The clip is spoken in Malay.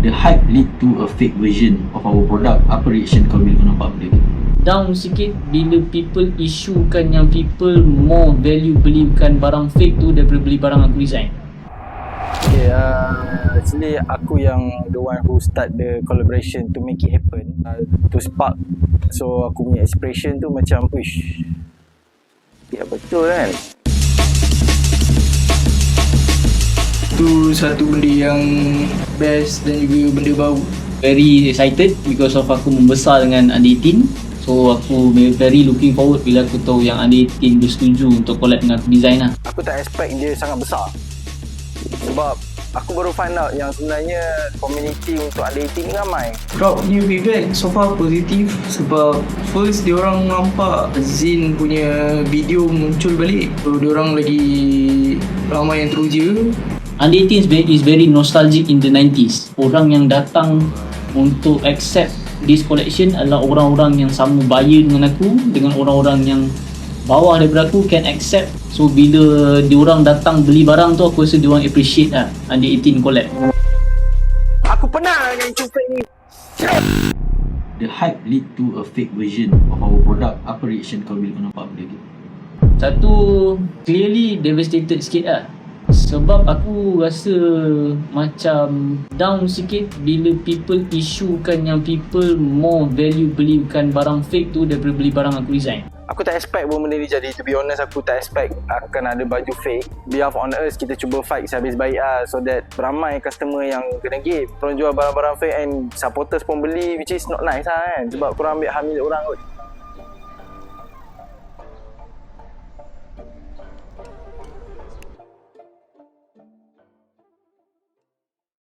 The hype lead to a fake version of our product. Apa reaction kau bila kau nampak benda tu? Down sikit bila people isukan yang people more value belikan barang fake tu daripada beli barang aku design. Okay, actually aku yang the one who start the collaboration to make it happen, to spark. So aku punya expression tu macam, wish, ya betul kan? Itu satu benda yang best dan juga benda baru. Very excited because of aku membesar dengan Under 18. So aku very looking forward bila aku tahu yang Under 18 bersetuju untuk collab dengan aku design lah. Aku tak expect dia sangat besar. Sebab aku baru find out yang sebenarnya community untuk Under 18 ni ramai. Crowd punya feedback so far positif. Sebab first diorang nampak Zin punya video muncul balik. So diorang lagi ramai yang teruja. Under 18 is very nostalgic in the 90s. Orang yang datang untuk accept this collection adalah orang-orang yang sama buyer dengan aku, dengan orang-orang yang bawah daripada aku can accept. So bila diorang datang beli barang tu, aku rasa diorang appreciate lah Under 18 collab. Aku pernah dengan cuba ni. The hype lead to a fake version of our product. Apa reaction kau bila kau nampak benda tu? Satu, clearly devastated sikit lah. Sebab aku rasa macam down sikit bila people isukan yang people more value belikan barang fake tu daripada beli barang aku design. Aku tak expect pun benda ni jadi. To be honest, aku tak expect akan ada baju fake. Behalf on us, kita cuba fight sehabis baik so that ramai customer yang kena give. Korang jual barang-barang fake and supporters pun beli, which is not nice lah kan. Sebab korang ambil hak milik orang kot.